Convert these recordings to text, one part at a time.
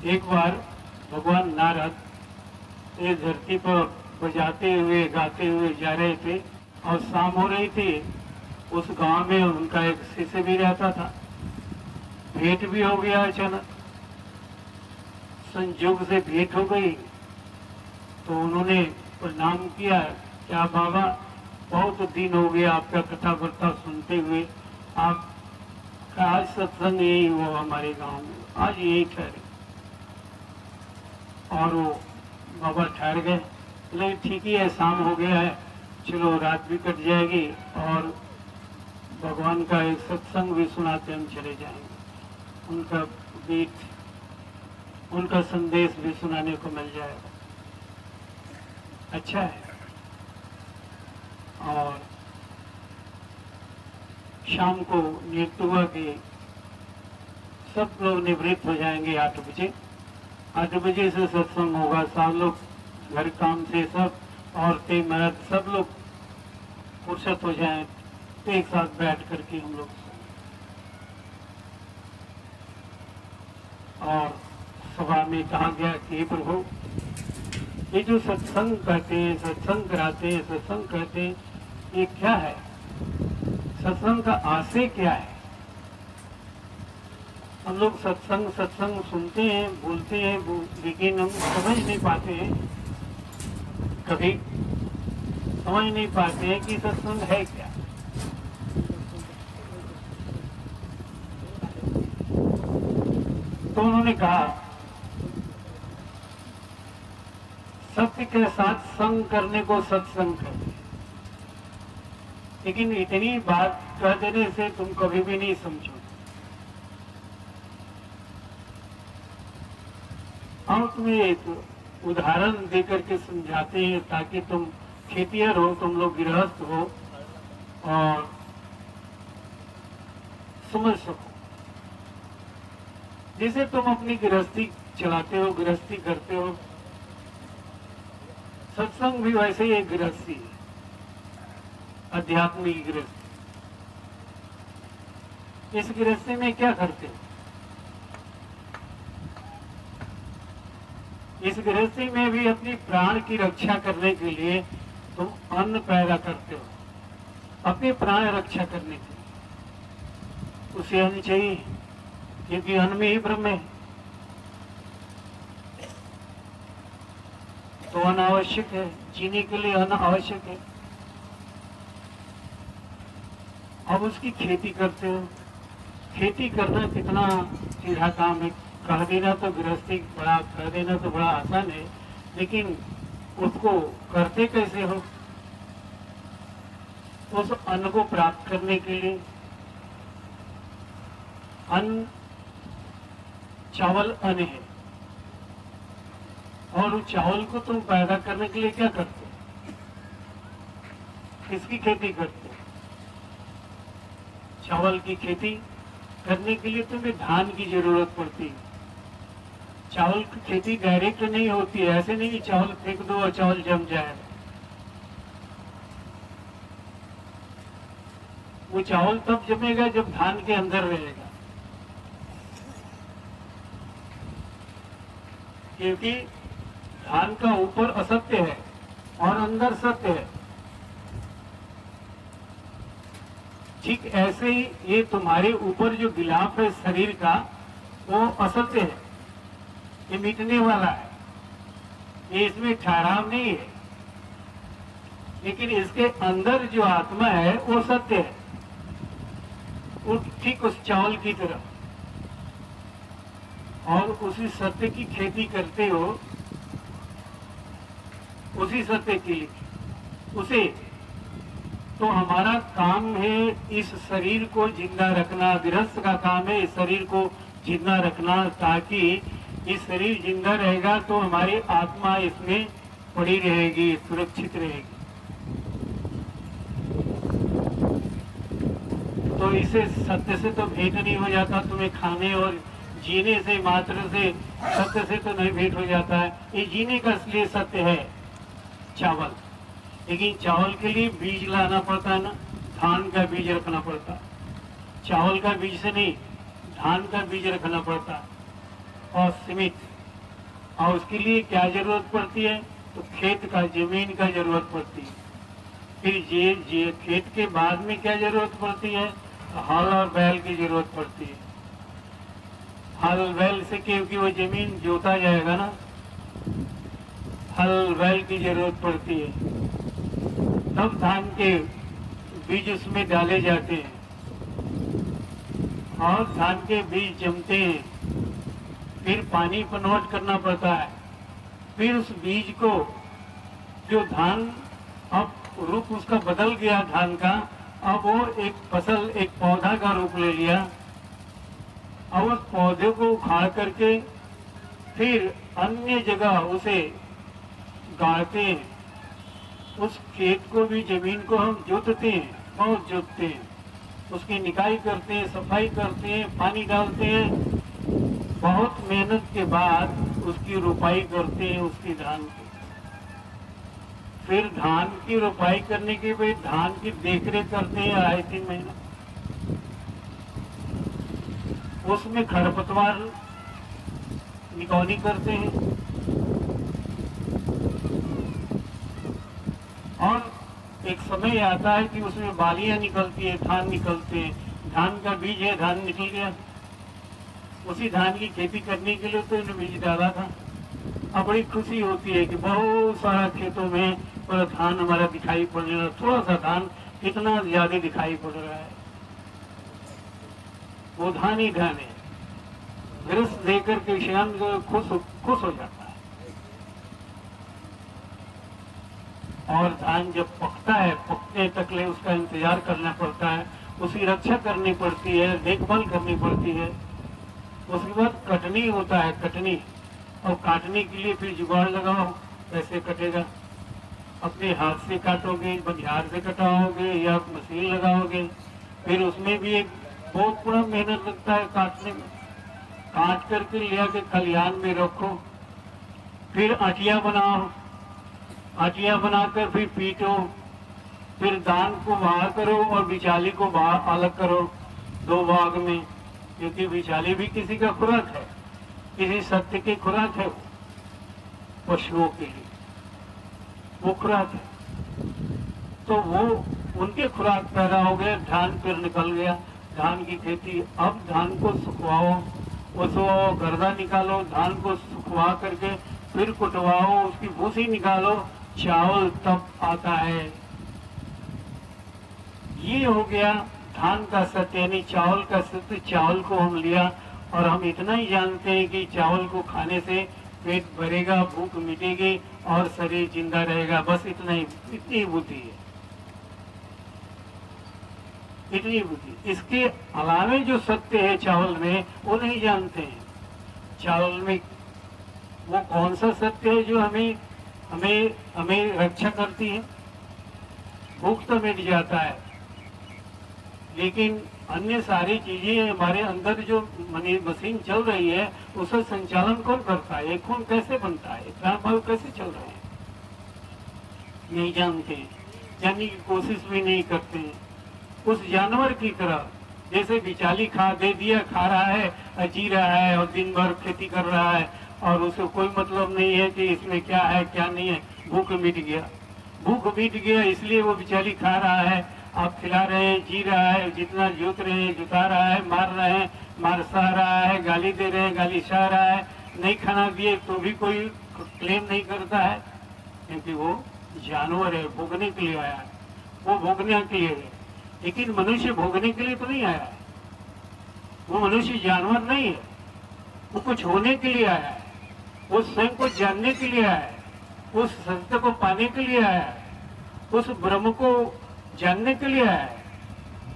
एक बार भगवान नारद इस धरती पर बजाते हुए गाते हुए जा रहे थे और शाम हो रही थी। उस गांव में उनका एक शिष्य भी रहता था। भेंट भी हो गया, अचानक संयोग से भेंट हो गई। तो उन्होंने प्रणाम किया, क्या बाबा, बहुत दिन हो गया आपका कथा वार्ता सुनते हुए, आप आज सत्संग यही हुआ हमारे गांव में, आज यही ठहरे। और वो बाबा ठहर गए। लेकिन ठीक ही है, शाम हो गया है, चलो रात भी कट जाएगी और भगवान का एक सत्संग भी सुनाते हम चले जाएंगे, उनका गीत, उनका संदेश भी सुनाने को मिल जाएगा। अच्छा है। और शाम को नियुक्त हुआ कि सब लोग निवृत्त हो जाएंगे 8 बजे। 8 बजे से सत्संग होगा। सब लोग घर काम से, सब औरतें मर्द सब लोग फुर्सत हो जाए तो एक साथ बैठ करके हम लोग, और सभा में कहा गया कि प्रभु, ये जो सत्संग करते हैं, सत्संग कराते हैं, सत्संग करते हैं, ये क्या है? सत्संग का आशय क्या है? हम लोग सत्संग सत्संग सुनते हैं, बोलते हैं, लेकिन हम समझ नहीं पाते हैं, कभी समझ नहीं पाते हैं कि सत्संग है क्या। तो उन्होंने कहा, सत्य के साथ संग करने को सत्संग कहते हैं। लेकिन इतनी बात कह देने से तुम कभी भी नहीं समझो। हम तुम्हें एक उदाहरण देकर के समझाते हैं ताकि तुम खेतिहर हो, तुम लोग गृहस्थ हो और समझ सको। जैसे तुम अपनी गृहस्थी चलाते हो, गृहस्थी करते हो, सत्संग भी वैसे ही एक गृहस्थी है, आध्यात्मिक गृहस्थी। इस गृहस्थी में क्या करते हो? इस गृहस्थी में भी अपनी प्राण की रक्षा करने के लिए तुम अन्न पैदा करते हो, अपने प्राण रक्षा करने के लिए उसे अन्न चाहिए, क्योंकि अन्न में ही ब्रह्म है। तो अन्न आवश्यक है, जीने के लिए अन्न आवश्यक है। अब उसकी खेती करते हो। खेती करना कितना सीधा काम है। कह देना तो गृहस्थी बड़ा, कह देना तो बड़ा आसान है, लेकिन उसको करते कैसे हो? उस अन्न को प्राप्त करने के लिए अन्न, चावल अन्न है, और उस चावल को तुम पैदा करने के लिए क्या करते हो? किसकी खेती करते हो? चावल की खेती करने के लिए तुम्हें धान की जरूरत पड़ती है। चावल की खेती डायरेक्ट नहीं होती है, ऐसे नहीं कि चावल फेंक दो और चावल जम जाएगा। वो चावल तब जमेगा जब धान के अंदर रहेगा, क्योंकि धान का ऊपर असत्य है और अंदर सत्य है। ठीक ऐसे ही ये तुम्हारे ऊपर जो गिलाफ है शरीर का, वो असत्य है, ये मिटने वाला है, ये इसमें ठहराव नहीं है। लेकिन इसके अंदर जो आत्मा है वो सत्य है, वो ठीक उस चावल की तरह। और उसी सत्य की खेती करते हो, उसी सत्य के लिए उसे। तो हमारा काम है इस शरीर को जिंदा रखना, गृहस्थ का काम है इस शरीर को जिंदा रखना, ताकि ये शरीर जिंदा रहेगा तो हमारी आत्मा इसमें पड़ी रहेगी, सुरक्षित रहेगी। तो इसे सत्य से तो भेंट नहीं हो जाता, तुम्हें खाने और जीने से मात्र से सत्य से तो नहीं भेंट हो जाता है। ये जीने का असली सत्य है चावल, लेकिन चावल के लिए बीज लाना पड़ता है ना, धान का बीज रखना पड़ता है। चावल का बीज से नहीं, धान का बीज रखना पड़ता है। और सीमित और उसके लिए क्या जरूरत पड़ती है? तो खेत का, जमीन का जरूरत पड़ती है। फिर ये खेत के बाद में क्या जरूरत पड़ती है? तो हल और बैल की जरूरत पड़ती है। हल बैल से क्योंकि वो जमीन जोता जाएगा ना, हल बैल की जरूरत पड़ती है। तब धान के बीज उसमें डाले जाते हैं और धान के बीज जमते हैं। फिर पानी कन्वर्ट करना पड़ता है। फिर उस बीज को, जो धान अब रूप उसका बदल गया धान का, अब वो एक फसल, एक पौधा का रूप ले लिया। अब उस पौधे को उखाड़ करके फिर अन्य जगह उसे गाड़ते हैं। उस खेत को भी, जमीन को हम जोतते हैं, बहुत जोतते हैं, उसकी निकाई करते हैं, सफाई करते हैं, पानी डालते हैं। बहुत मेहनत के बाद उसकी रोपाई करते हैं, उसकी धान की। फिर धान की रोपाई करने के बाद धान की देखरेख करते हैं 2.5-3 महीना। उसमें खरपतवार निकौनी करते हैं और एक समय आता है कि उसमें बालियां निकलती है, धान निकलते हैं। धान का बीज है, धान निकल गया। उसी धान की खेती करने के लिए तो इन्होंने बीज डाला था। अब बड़ी खुशी होती है कि बहुत सारा खेतों में पूरा धान हमारा दिखाई पड़ रहा है। थोड़ा सा धान कितना ज्यादा दिखाई पड़ रहा है, वो धान ही धान है। गृहस्थ देकर के किसान खुश हो जाता है। और धान जब पकता है, पकने तक ले उसका इंतजार करना पड़ता है, उसकी रक्षा करनी पड़ती है, देखभाल करनी पड़ती है। उसके बाद कटनी होता है, कटनी। और काटने के लिए फिर जुगाड़ लगाओ, कैसे कटेगा? अपने हाथ से काटोगे, बघियार से कटाओगे या मशीन लगाओगे। फिर उसमें भी एक बहुत बड़ा मेहनत लगता है काटने में। काट करके ले आके खलिहान में रखो, फिर आटिया बनाओ, आटिया बनाकर फिर पीटो, फिर दान को बाहर करो और बिचाली को बाहर अलग करो 2 भाग में, क्योंकि बिचाली भी किसी का खुराक है, किसी सत्य की खुराक है, पशुओं के लिए वो खुराक है। तो वो उनके खुराक पैदा हो गए, धान फिर निकल गया। धान की खेती, अब धान को सुखवाओ, उसको गर्दा निकालो, धान को सुखवा करके फिर कुटवाओ, उसकी भूसी निकालो, चावल तब आता है। ये हो गया धान का सत्य, यानी चावल का सत्य। चावल को हम लिया और हम इतना ही जानते हैं कि चावल को खाने से पेट भरेगा, भूख मिटेगी और शरीर जिंदा रहेगा। बस इतना ही, इतनी ही बुद्धि है, इतनी बुद्धि। इसके अलावे जो सत्य है चावल में, वो नहीं जानते हैं। चावल में वो कौन सा सत्य है जो हमें हमें हमें रक्षा करती है? भूख तो मिट जाता है, लेकिन अन्य सारी चीजें हमारे अंदर जो मशीन चल रही है, उसका संचालन कौन करता है? खून कैसे बनता है, प्राण वायु कैसे चल रहे हैं, नहीं जानते, जानने की कोशिश भी नहीं करते हैं। उस जानवर की तरह, जैसे बिचाली खा दे दिया, खा रहा है, जी रहा है और दिन भर खेती कर रहा है और उसे कोई मतलब नहीं है कि इसमें क्या है क्या नहीं है। भूख मिट गया, भूख मिट गया, इसलिए वो बिचाली खा रहा है, आप खिला रहे हैं, जी रहा है, जितना जोत रहे हैं, जुता रहा है, मार रहे हैं, मार सह रहा है, गाली दे रहे हैं, गाली सह रहा है। नहीं खाना दिए तो भी कोई क्लेम नहीं करता है, क्योंकि वो जानवर है, भोगने के लिए आया है, वो भोगने के लिए है। लेकिन मनुष्य भोगने के लिए तो नहीं आया है, वो मनुष्य जानवर नहीं है, वो कुछ होने के लिए आया है, वो स्वयं को जानने के लिए आया है, उस सत्य को पाने के लिए आया है, उस ब्रह्म को जानने के लिए आया है,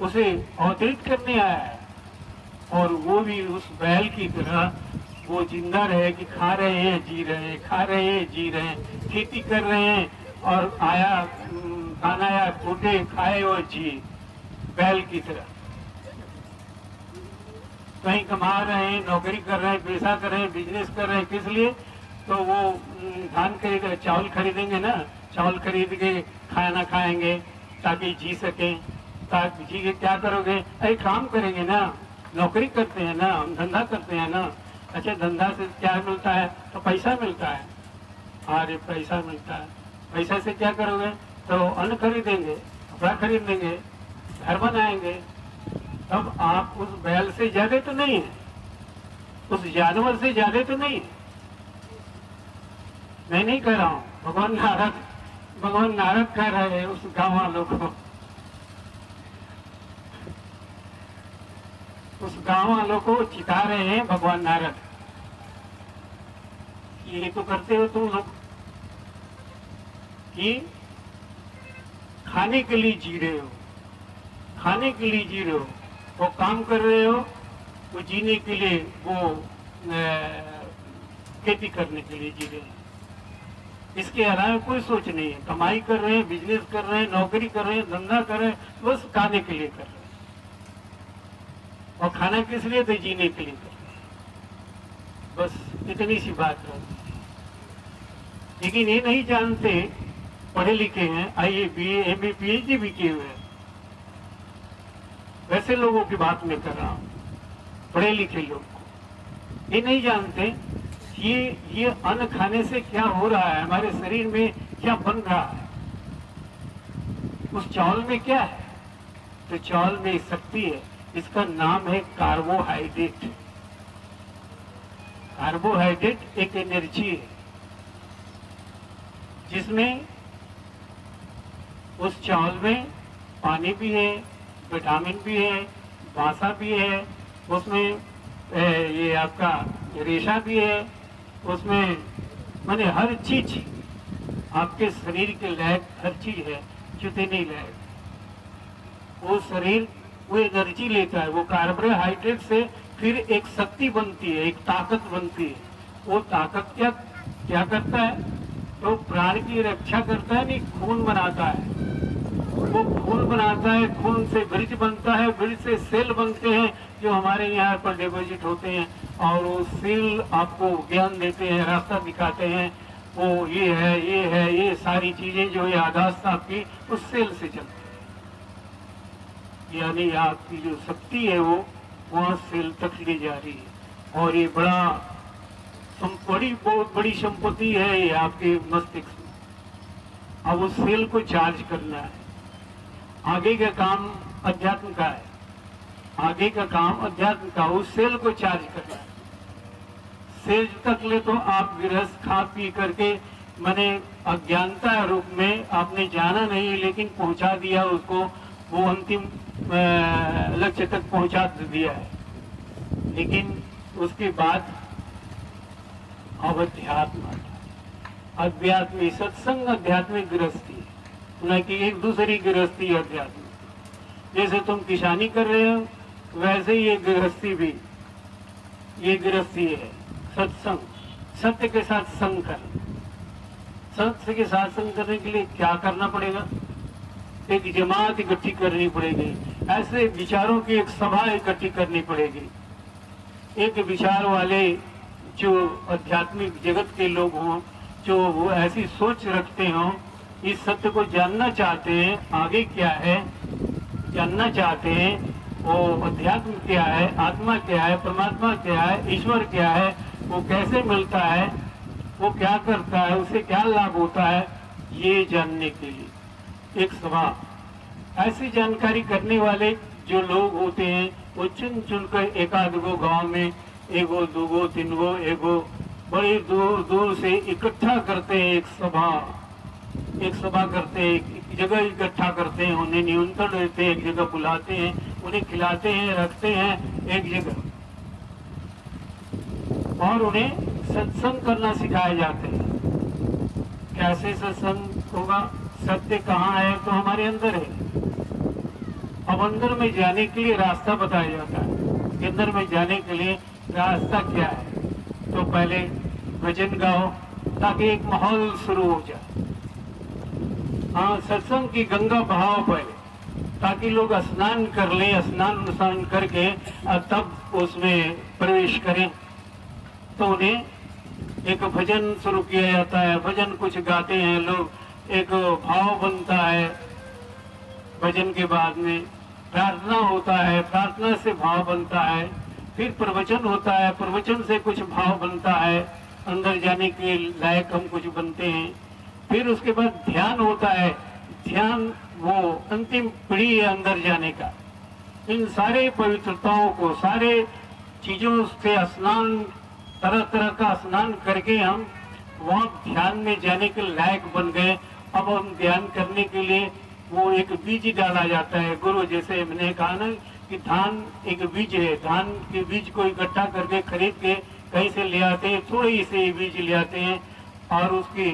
उसे अवतरित करने आया है। और वो भी उस बैल की तरह वो जिंदा रहे कि खा रहे हैं, जी रहे हैं, खा रहे हैं, जी रहे हैं, खेती कर रहे हैं और आया खाना आया, टूटे, खाए और जी, बैल की तरह। कहीं कमा रहे हैं, नौकरी कर रहे हैं, पैसा कर रहे हैं, बिजनेस कर रहे हैं, किस लिए? तो वो धान खरीद, चावल खरीदेंगे ना, चावल खरीद के खाना खाएंगे ताकि जी सके। ताकि जी के क्या करोगे? अरे काम करेंगे ना, नौकरी करते हैं ना, हम धंधा करते हैं ना, अच्छा धंधा से क्या मिलता है? तो पैसा मिलता है। अरे पैसा मिलता है, पैसा से क्या करोगे? तो अन्न खरीदेंगे, कपड़ा खरीद लेंगे, घर बनाएंगे। तब आप उस बैल से ज्यादा तो नहीं है, उस जानवर से ज्यादा तो नहीं है। मैं नहीं कह रहा हूं, भगवान नारद कह रहे हैं उस गांव वालों को, उस गांव वालों को चिता रहे हैं भगवान नारद। ये तो करते हो तुम लोग कि खाने के लिए जी रहे हो, खाने के लिए जी रहे हो, वो काम कर रहे हो, वो जीने के लिए, वो खेती करने के लिए जी रहे हैं। इसके अलावा कोई सोच नहीं है। कमाई कर रहे हैं, बिजनेस कर रहे हैं, नौकरी कर रहे हैं, धंधा कर रहे हैं, बस खाने के लिए कर रहे हैं। और खाना किस लिए? तो जीने के लिए कर रहे हैं। बस इतनी सी बात है। लेकिन ये नहीं जानते, पढ़े लिखे हैं, IAS, BA, MA, PhD भी किए हुए हैं, वैसे लोगों की बात नहीं कर रहा हूं, पढ़े लिखे लोग ये नहीं जानते ये अन्न खाने से क्या हो रहा है, हमारे शरीर में क्या बन रहा है, उस चावल में क्या है। तो चावल में शक्ति है, इसका नाम है कार्बोहाइड्रेट। कार्बोहाइड्रेट एक एनर्जी है जिसमें उस चावल में पानी भी है, विटामिन भी है, वसा भी है, उसमें ये आपका रेशा भी है, उसमें माने हर चीज आपके शरीर के लायक हर चीज है, जुते नहीं लायक। वो शरीर वो एनर्जी लेता है, वो कार्बोहाइड्रेट से फिर एक शक्ति बनती है, एक ताकत बनती है। वो ताकत क्या करता है? तो प्राण की रक्षा करता है, नहीं खून बनाता है। वो खून बनाता है, खून से ब्रिज बनता है, ब्रिज से सेल बनते हैं जो हमारे यहाँ पर डिपॉजिट होते हैं, और वो सेल आपको ज्ञान देते हैं, रास्ता दिखाते हैं। वो ये सारी चीजें जो है यादाश्त आपकी उस सेल से चलती है, यानी आपकी जो शक्ति है वो वहां सेल तक ले जा रही है। और ये बहुत बड़ी संपत्ति है ये आपके मस्तिष्क में। अब उस सेल को चार्ज करना है। आगे का काम अध्यात्म का है, आगे का काम अध्यात्म का, उस सेल को चार्ज करना है। सेल तक ले तो आप गृहस्थ खा पी करके मैंने अज्ञानता रूप में आपने जाना नहीं, लेकिन पहुंचा दिया उसको, वो अंतिम लक्ष्य तक पहुंचा दिया है। लेकिन उसके बाद अब अध्यात्म सत्संग आध्यात्मिक गृहस्थी, न कि एक दूसरी गृहस्थी अध्यात्म। जैसे तुम किसानी कर रहे हो वैसे ये गृहस्थी भी, ये गृहस्थी है सत्संग, सत्य के साथ संग करना। सत्य के साथ संग करने के लिए क्या करना पड़ेगा? एक जमात इकट्ठी करनी पड़ेगी, ऐसे विचारों की एक सभा इकट्ठी करनी पड़ेगी। एक विचार वाले जो आध्यात्मिक जगत के लोग हों, जो वो ऐसी सोच रखते हों, इस सत्य को जानना चाहते हैं, आगे क्या है जानना चाहते हैं, वो अध्यात्म क्या है, आत्मा क्या है, परमात्मा क्या है, ईश्वर क्या है, वो कैसे मिलता है, वो क्या करता है, उसे क्या लाभ होता है, ये जानने के लिए एक सभा। ऐसी जानकारी करने वाले जो लोग होते हैं वो चुन चुनकर एक आध गो गाँव में एगो दूगो तीनगो एगो बड़ी दूर दूर से इकट्ठा करते हैं, एक सभा करते हैं, एक जगह इकट्ठा करते हैं, उन्हें निमंत्रण देते हैं, एक जगह बुलाते हैं, उन्हें खिलाते हैं, रखते हैं एक जगह, और उन्हें सत्संग करना सिखाए जाते हैं। कैसे सत्संग होगा? सत्य कहाँ है? तो हमारे अंदर है। अब अंदर में जाने के लिए रास्ता बताया जाता है। अंदर में जाने के लिए रास्ता क्या है? तो पहले भजन गाओ ताकि एक माहौल शुरू हो जाए। हाँ, सत्संग की गंगा बहाव पहले, ताकि लोग स्नान कर लें, स्नान करके तब उसमें प्रवेश करें। तो उन्हें एक भजन शुरू किया जाता है, भजन कुछ गाते हैं लोग, एक भाव बनता है। भजन के बाद में प्रार्थना होता है, प्रार्थना से भाव बनता है, फिर प्रवचन होता है, प्रवचन से कुछ भाव बनता है, अंदर जाने के लायक हम कुछ बनते हैं। फिर उसके बाद ध्यान होता है, ध्यान वो अंतिम पीढ़ी है अंदर जाने का। इन सारे पवित्रताओं को, सारे चीजों से स्नान, तरह तरह का स्नान करके हम वहाँ ध्यान में जाने के लायक बन गए। अब हम ध्यान करने के लिए वो एक बीज डाला जाता है। गुरु जैसे मैंने कहा ना कि धान एक बीज है, धान के बीज को इकट्ठा करके खरीद के कहीं से ले आते हैं, थोड़े से बीज ले आते हैं और उसकी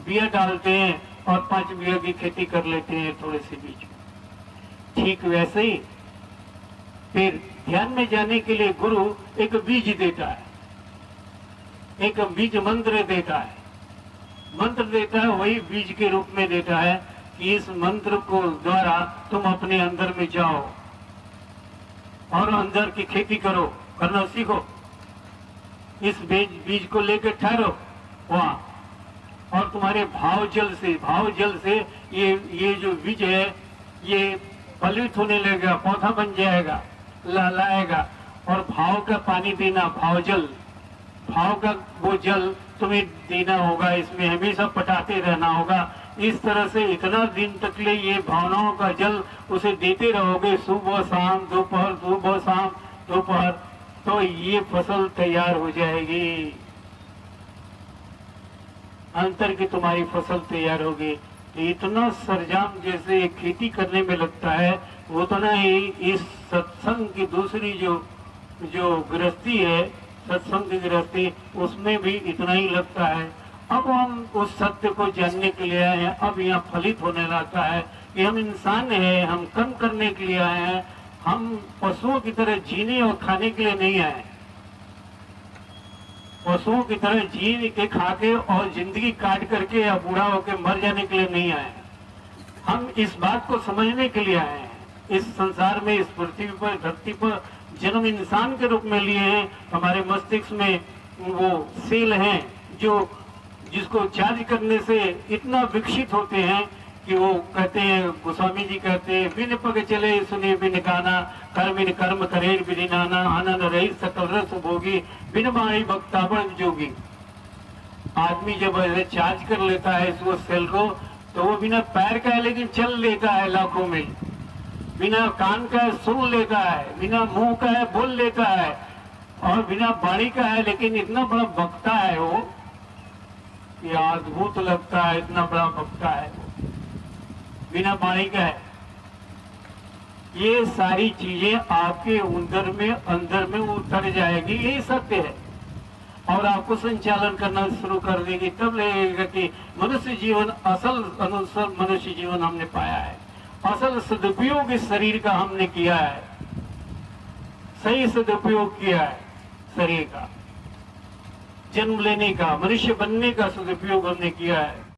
बिया डालते हैं और 5 बीघा की खेती कर लेते हैं थोड़े से बीज। ठीक वैसे ही फिर ध्यान में जाने के लिए गुरु एक बीज देता है, एक बीज मंत्र देता है। मंत्र देता है, वही बीज के रूप में देता है कि इस मंत्र को द्वारा तुम अपने अंदर में जाओ और अंदर की खेती करो, करना सीखो। इस बीज को लेकर ठहरो वहां, और तुम्हारे भाव जल से ये जो बीज है ये फलित होने लगेगा, पौधा बन जाएगा, लहलाएगा। और भाव का पानी देना, भाव का वो जल तुम्हें देना होगा, इसमें हमेशा पटाते रहना होगा। इस तरह से इतना दिन तक ले ये भावनाओं का जल उसे देते रहोगे, सुबह शाम दोपहर, सुबह शाम दोपहर, तो ये फसल तैयार हो जाएगी, अंतर की तुम्हारी फसल तैयार होगी। इतना सरजाम जैसे खेती करने में लगता है, उतना ही इस सत्संग की दूसरी जो गृहस्थी है, सत्संग की गृहस्थी, उसमें भी इतना ही लगता है। अब हम उस सत्य को जानने के लिए आए हैं। अब यहाँ फलित होने लगता है कि हम इंसान हैं, हम कर्म करने के लिए आए हैं, हम पशुओं की तरह जीने और खाने के लिए नहीं आए। पशुओं की तरह जी के खा के और जिंदगी काट करके या बूढ़ा होकर मर जाने के लिए नहीं आए। हम इस बात को समझने के लिए आए हैं। इस संसार में, इस पृथ्वी पर, धरती पर जन्म इंसान के रूप में लिए हैं। हमारे मस्तिष्क में वो सेल हैं जिसको चार्ज करने से इतना विकसित होते हैं कि वो कहते हैं, गोस्वामी जी कहते हैं, बिन पग चले सुने बिन गाना, कर्म करे बिन नाना, आनंद रही सकल रस भोगी, बिन माई भक्ता बन जोगी। आदमी जब चार्ज कर लेता है इस वो सेल को, तो वो बिना पैर का है लेकिन चल लेता है लाखों में, बिना कान का है सुन लेता है, बिना मुंह का है बोल लेता है, और बिना बाणी का है लेकिन इतना बड़ा वक्ता है वो, ये अद्भुत लगता है, इतना बड़ा वक्ता है वो, बिना बाणी का है। ये सारी चीजें आपके अंदर में उतर जाएगी, ये सत्य है, और आपको संचालन करना शुरू कर देगी। तब लगेगा कि मनुष्य जीवन, असल मनुष्य जीवन हमने पाया है, असल सदुपयोग इस शरीर का हमने किया है, सही सदुपयोग किया है शरीर का, जन्म लेने का, मनुष्य बनने का सदुपयोग हमने किया है।